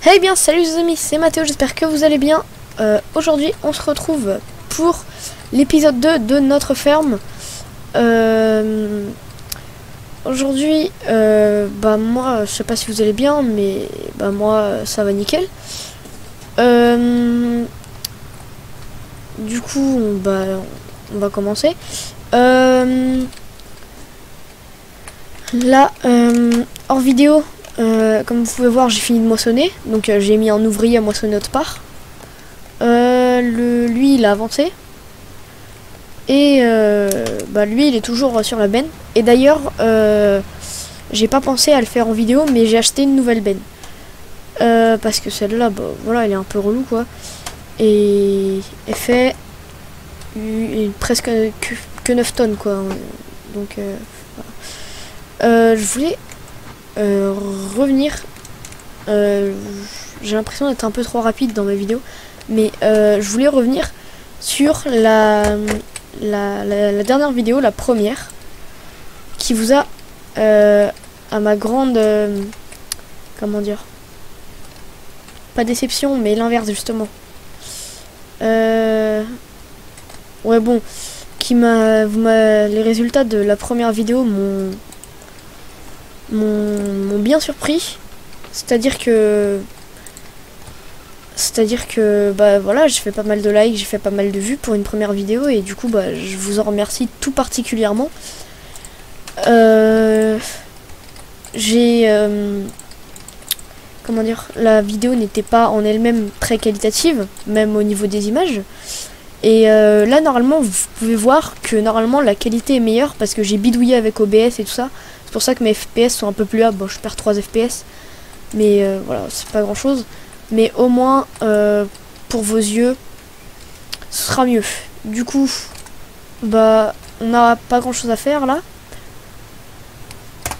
Hey bien, salut les amis, c'est Mathéo, j'espère que vous allez bien. Aujourd'hui, on se retrouve pour l'épisode 2 de notre ferme. Aujourd'hui, moi, je sais pas si vous allez bien, mais moi, ça va nickel. Du coup, on va commencer. Là, hors vidéo. Comme vous pouvez voir, j'ai fini de moissonner, donc j'ai mis un ouvrier à moissonner autre part. Lui, il a avancé. Et lui, il est toujours sur la benne. Et d'ailleurs, j'ai pas pensé à le faire en vidéo, mais j'ai acheté une nouvelle benne. Parce que celle-là, voilà, elle est un peu relou, quoi. Et elle fait presque que 9 tonnes, quoi. Donc, voilà. Je voulais revenir. J'ai l'impression d'être un peu trop rapide dans ma vidéo, mais je voulais revenir sur la dernière vidéo, la première, qui vous a à ma grande comment dire, pas déception, mais l'inverse justement, ouais bon, les résultats de la première vidéo m'ont bien surpris. C'est-à-dire que voilà, j'ai fait pas mal de likes, j'ai fait pas mal de vues pour une première vidéo, et du coup je vous en remercie tout particulièrement. Comment dire, la vidéo n'était pas en elle-même très qualitative, même au niveau des images. Et là normalement vous pouvez voir que normalement la qualité est meilleure parce que j'ai bidouillé avec OBS et tout ça. C'est pour ça que mes FPS sont un peu plus bas. Bon, je perds 3 FPS, mais voilà, c'est pas grand chose. Mais au moins pour vos yeux, ce sera mieux. Du coup, on n'a pas grand chose à faire là,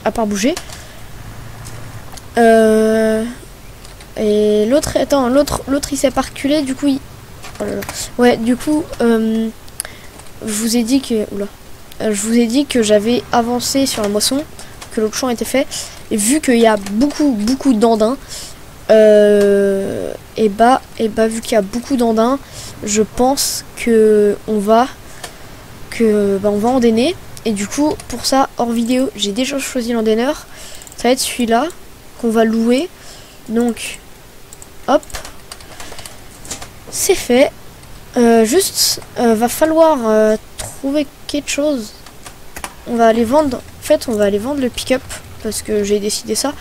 à part bouger. Et l'autre, attends, l'autre il s'est pas reculé, du coup oh là là. Ouais, du coup, je vous ai dit que j'avais avancé sur la moisson, que l'autre champ était fait, et vu qu'il y a beaucoup d'andins, vu qu'il y a beaucoup d'andins, je pense que on va andainer. Et du coup, pour ça, hors vidéo, j'ai déjà choisi l'endaineur. Ça va être celui-là qu'on va louer. Donc, hop, c'est fait. Va falloir trouver quelque chose. On va aller vendre. En fait, on va aller vendre le pick-up parce que j'ai décidé ça.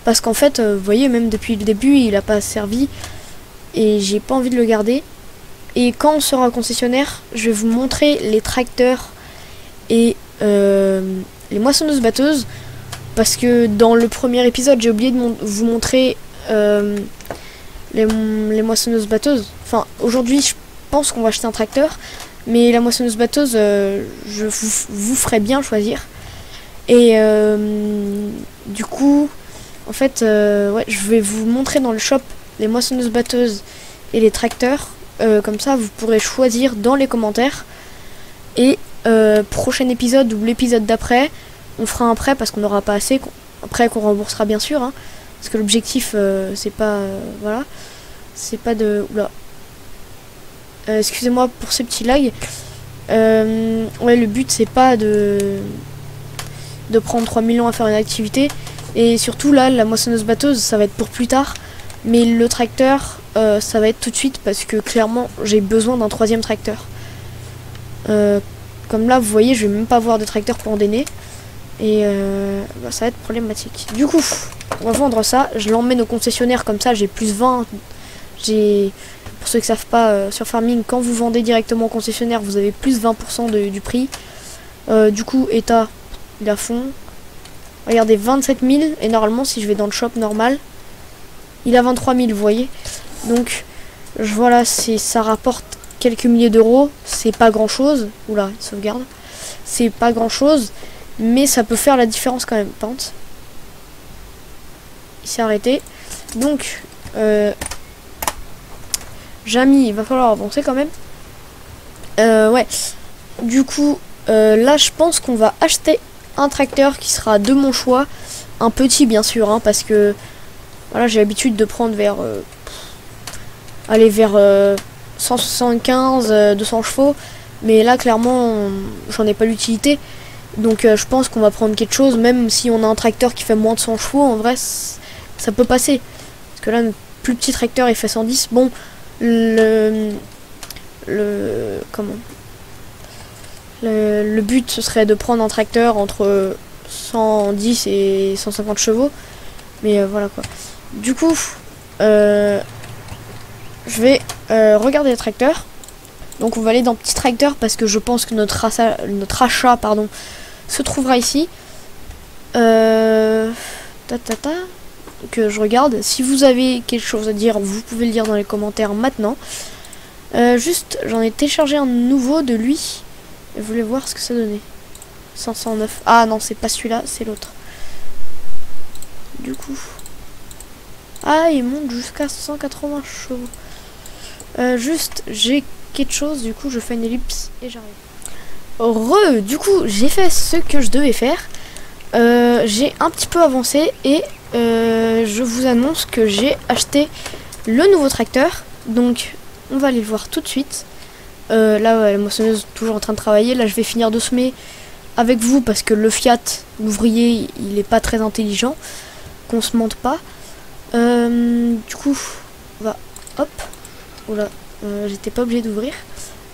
Parce qu'en fait, vous voyez, même depuis le début, il n'a pas servi et j'ai pas envie de le garder. Et quand on sera concessionnaire, je vais vous montrer les tracteurs et les moissonneuses-batteuses. Parce que dans le premier épisode, j'ai oublié de vous montrer les moissonneuses-batteuses. Enfin, aujourd'hui, je pense qu'on va acheter un tracteur, mais la moissonneuse-batteuse, je vous ferai bien choisir. Et du coup, en fait, ouais, je vais vous montrer dans le shop les moissonneuses-batteuses et les tracteurs. Comme ça, vous pourrez choisir dans les commentaires. Et prochain épisode ou l'épisode d'après, on fera un prêt parce qu'on n'aura pas assez. Après, qu'on remboursera bien sûr, hein, parce que l'objectif, c'est pas, voilà, c'est pas de, oula. Excusez-moi pour ces petits lags. Ouais, le but c'est pas de prendre 3 millions à faire une activité. Et surtout là, la moissonneuse-batteuse, ça va être pour plus tard. Mais le tracteur, ça va être tout de suite parce que clairement, j'ai besoin d'un 3e tracteur. Comme là, vous voyez, je vais même pas avoir de tracteur pour endainer. Et ça va être problématique. Du coup, on va vendre ça. Je l'emmène au concessionnaire, comme ça j'ai plus 20. Pour ceux qui savent pas, sur Farming, quand vous vendez directement au concessionnaire, vous avez plus 20% du prix. Du coup, état, il a fond. Regardez, 27 000. Et normalement, si je vais dans le shop normal, il a 23 000, vous voyez. Donc, voilà, ça rapporte quelques milliers d'euros. C'est pas grand chose. Oula, sauvegarde. C'est pas grand chose. Mais ça peut faire la différence quand même. Pente. Il s'est arrêté. Donc, Jamy, il va falloir avancer quand même. Ouais. Du coup, là, je pense qu'on va acheter un tracteur qui sera de mon choix. Un petit, bien sûr, hein, parce que Voilà, j'ai l'habitude de prendre vers aller vers 175 200 chevaux, mais là clairement j'en ai pas l'utilité, donc je pense qu'on va prendre quelque chose. Même si on a un tracteur qui fait moins de 100 chevaux, en vrai ça peut passer, parce que là notre plus petit tracteur il fait 110. Bon, le but ce serait de prendre un tracteur entre 110 et 150 chevaux, mais voilà quoi. Du coup je vais regarder le tracteur. Donc on va aller dans petit tracteur parce que je pense que notre achat pardon, se trouvera ici. Que je regarde. Si vous avez quelque chose à dire, vous pouvez le dire dans les commentaires maintenant. Juste, j'en ai téléchargé un nouveau de lui. Et vous voulez voir ce que ça donnait. 509. Ah non, c'est pas celui-là, c'est l'autre. Du coup. Ah, il monte jusqu'à 180 chevaux. Juste, j'ai quelque chose, du coup je fais une ellipse et j'arrive. Du coup j'ai fait ce que je devais faire. J'ai un petit peu avancé et je vous annonce que j'ai acheté le nouveau tracteur. Donc on va aller le voir tout de suite. Là la moissonneuse est toujours en train de travailler. Là je vais finir de semer avec vous parce que le Fiat, l'ouvrier, il est pas très intelligent, qu'on se mente pas. Du coup on va hop. Oula, j'étais pas obligé d'ouvrir,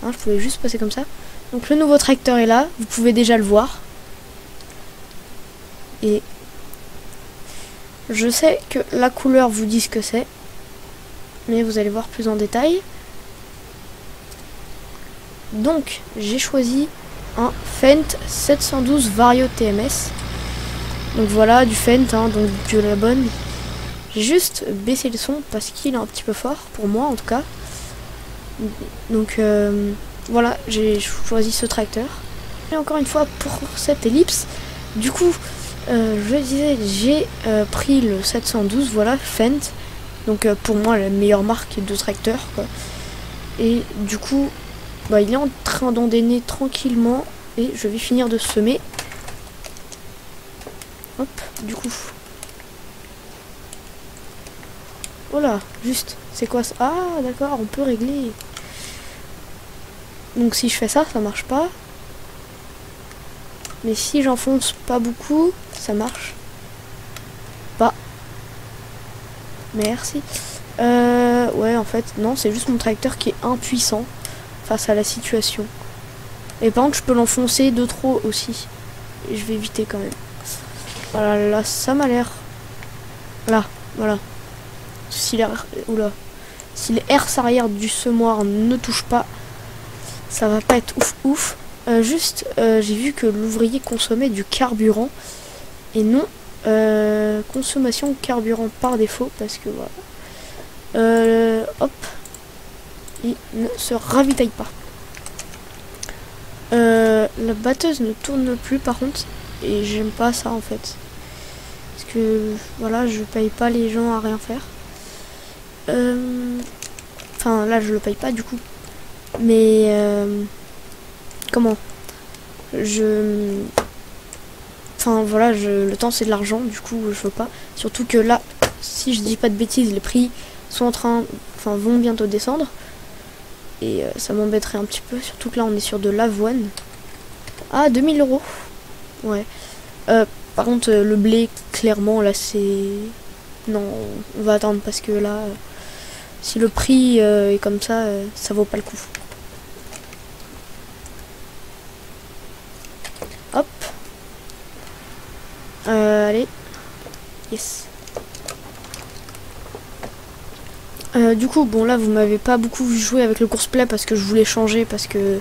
hein, je pouvais juste passer comme ça. Donc le nouveau tracteur est là, vous pouvez déjà le voir. Et je sais que la couleur vous dit ce que c'est, mais vous allez voir plus en détail. Donc j'ai choisi un Fendt 712 Vario TMS. Donc voilà, du Fendt, hein, donc de la bonne. J'ai juste baissé le son parce qu'il est un petit peu fort, pour moi en tout cas. Donc voilà, j'ai choisi ce tracteur. Et encore une fois pour cette ellipse, du coup je disais, j'ai pris le 712, voilà, Fendt. Donc pour moi la meilleure marque de tracteur quoi. Et du coup bah, il est en train d'endainer tranquillement et je vais finir de semer. Hop, du coup. Voilà, juste, c'est quoi ça? Ah d'accord, on peut régler. Donc si je fais ça, ça marche pas. Mais si j'enfonce pas beaucoup, ça marche pas. Merci. Ouais, en fait, non, c'est juste mon tracteur qui est impuissant face à la situation. Et par contre, je peux l'enfoncer de trop aussi. Et je vais éviter quand même. Voilà, là, ça m'a l'air. Là, voilà. Si les herses arrière du semoir ne touchent pas, ça va pas être ouf ouf. Juste, j'ai vu que l'ouvrier consommait du carburant et non consommation de carburant par défaut parce que voilà. Hop, il ne se ravitaille pas. La batteuse ne tourne plus par contre et j'aime pas ça en fait parce que voilà, je paye pas les gens à rien faire. Enfin là je le paye pas du coup, mais comment enfin voilà, le temps c'est de l'argent, du coup je veux pas, surtout que là si je dis pas de bêtises les prix sont vont bientôt descendre et ça m'embêterait un petit peu, surtout que là on est sur de l'avoine. Ah, 2000 €. Ouais. Par contre le blé clairement là c'est non, on va attendre parce que là si le prix est comme ça, ça vaut pas le coup. Hop. Allez. Yes. Du coup, bon là vous m'avez pas beaucoup vu jouer avec le course play parce que je voulais changer, parce que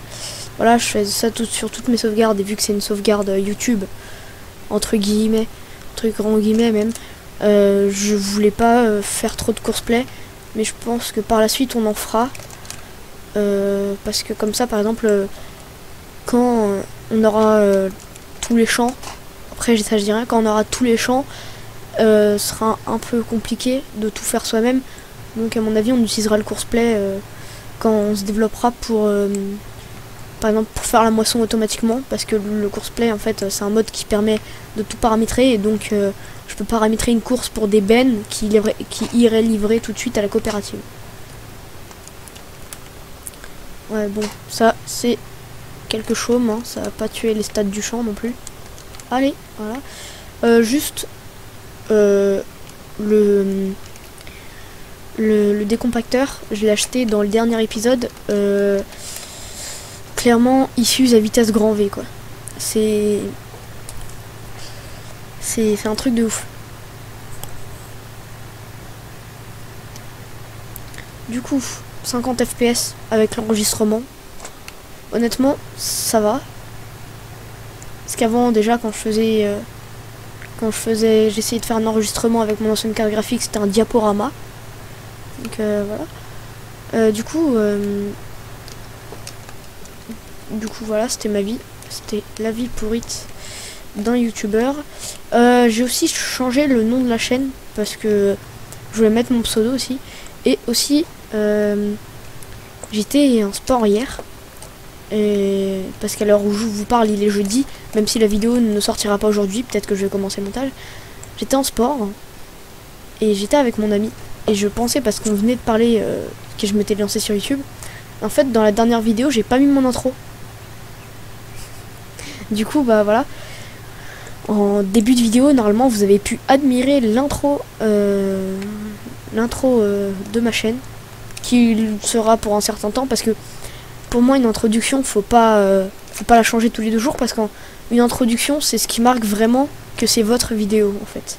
voilà, je fais ça sur toutes mes sauvegardes et vu que c'est une sauvegarde YouTube entre guillemets, entre grands guillemets même, je voulais pas faire trop de course play, mais je pense que par la suite on en fera parce que comme ça par exemple quand on aura tous les champs, après ça je dirais, quand on aura tous les champs ce sera un peu compliqué de tout faire soi-même, donc à mon avis on utilisera le course play quand on se développera par exemple pour faire la moisson automatiquement, parce que le courseplay en fait c'est un mode qui permet de tout paramétrer, et donc je peux paramétrer une course pour des bennes qui iraient livrer tout de suite à la coopérative. Ouais, bon, ça c'est quelque chose, hein, ça va pas tuer les stades du champ non plus. Allez, voilà. Juste le décompacteur, je l'ai acheté dans le dernier épisode. Clairement, il s'use à vitesse grand V, quoi. C'est un truc de ouf. Du coup, 50 FPS avec l'enregistrement. Honnêtement, ça va. Parce qu'avant, déjà, quand j'essayais de faire un enregistrement avec mon ancienne carte graphique, c'était un diaporama. Donc voilà. Du coup, voilà, c'était ma vie. C'était la vie pourrite d'un youtubeur. J'ai aussi changé le nom de la chaîne parce que je voulais mettre mon pseudo aussi. Et aussi, j'étais en sport hier. Et parce qu'à l'heure où je vous parle, il est jeudi. Même si la vidéo ne sortira pas aujourd'hui, peut-être que je vais commencer le montage. J'étais en sport et j'étais avec mon ami. Et je pensais, parce qu'on venait de parler que je m'étais lancé sur YouTube. En fait, dans la dernière vidéo, j'ai pas mis mon intro. Du coup, bah voilà. En début de vidéo, normalement, vous avez pu admirer l'intro de ma chaîne, qui sera pour un certain temps, parce que pour moi, une introduction, faut pas la changer tous les 2 jours, parce qu'une introduction, c'est ce qui marque vraiment que c'est votre vidéo, en fait.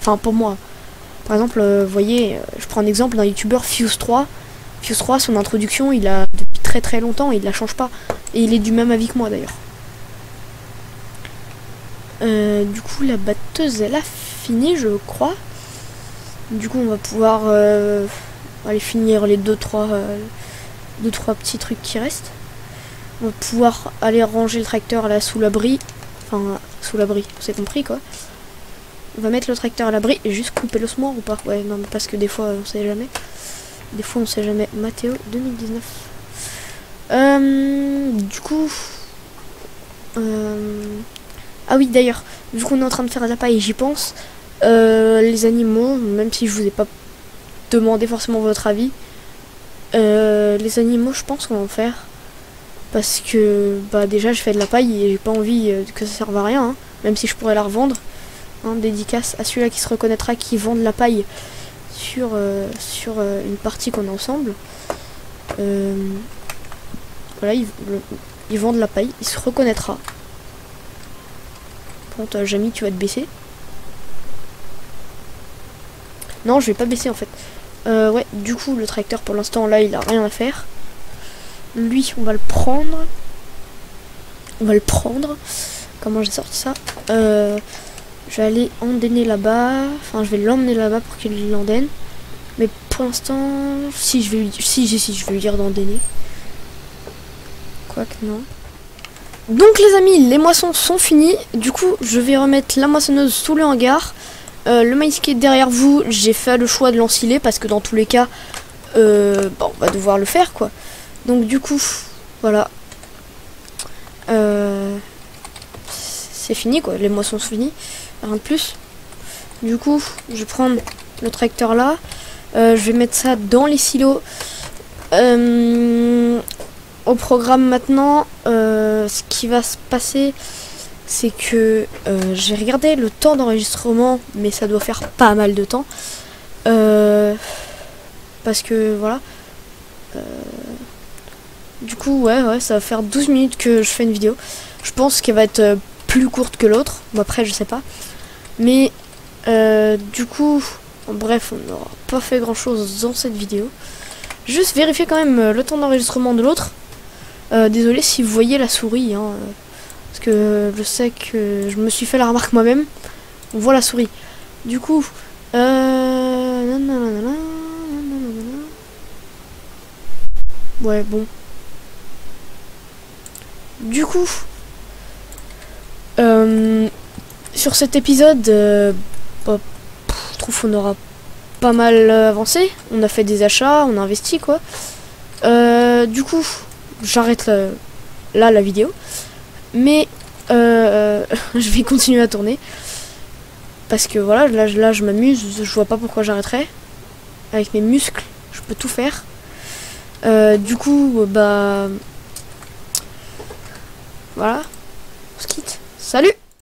Enfin, pour moi. Par exemple, vous voyez, je prends un exemple d'un youtubeur Fuse3. Fuse3, son introduction, il a depuis très très longtemps, il la change pas. Et il est du même avis que moi d'ailleurs. Du coup, la batteuse, elle a fini, je crois. Du coup, on va pouvoir aller finir les 2-3 petits trucs qui restent. On va pouvoir aller ranger le tracteur là sous l'abri. Enfin, sous l'abri, c'est compris quoi. On va mettre le tracteur à l'abri et juste couper l'osmoire ou pas? Ouais, non, parce que des fois, on sait jamais. Des fois, on sait jamais. Mathéo 2019. Du coup... Ah oui, d'ailleurs, vu qu'on est en train de faire la paille, j'y pense. Les animaux, même si je vous ai pas demandé forcément votre avis, les animaux, je pense qu'on va en faire. Parce que, bah déjà, je fais de la paille et j'ai pas envie que ça serve à rien, hein, même si je pourrais la revendre. Hein, dédicace à celui-là qui se reconnaîtra, qui vend de la paille sur une partie qu'on a ensemble. Voilà, il vend de la paille, il se reconnaîtra. Par contre, Jamy, tu vas te baisser. Non, je vais pas baisser en fait. Ouais, du coup, le tracteur pour l'instant, là, il a rien à faire. Lui, on va le prendre. Comment j'ai sorti ça? Je vais aller endainer là-bas. Enfin, je vais l'emmener là-bas pour qu'il l'endaine. Mais pour l'instant, si je vais lui dire d'endainer. Quoique non. Donc les amis, les moissons sont finies. Du coup, je vais remettre la moissonneuse sous le hangar. Le maïs qui est derrière vous, j'ai fait le choix de l'ensiler parce que dans tous les cas, bon, on va devoir le faire quoi. Donc du coup, voilà. C'est fini quoi, les moissons sont finies. Rien de plus. Du coup, je vais prendre le tracteur là. Je vais mettre ça dans les silos. Au programme maintenant, ce qui va se passer, c'est que j'ai regardé le temps d'enregistrement, mais ça doit faire pas mal de temps. Parce que voilà. Du coup, ouais, ça va faire 12 minutes que je fais une vidéo. Je pense qu'elle va être plus courte que l'autre. Bon, après, je sais pas. Mais du coup, bref, on n'aura pas fait grand chose dans cette vidéo. Juste vérifier quand même le temps d'enregistrement de l'autre. Désolé si vous voyez la souris, hein, parce que je sais que je me suis fait la remarque moi-même. On voit la souris. Du coup, ouais, bon. Du coup, sur cet épisode, bah, je trouve qu'on aura pas mal avancé. On a fait des achats, on a investi quoi. Du coup, j'arrête là la vidéo. Mais je vais continuer à tourner. Parce que voilà, là je m'amuse, je vois pas pourquoi j'arrêterais. Avec mes muscles, je peux tout faire. Du coup, bah... Voilà. On se quitte. Salut!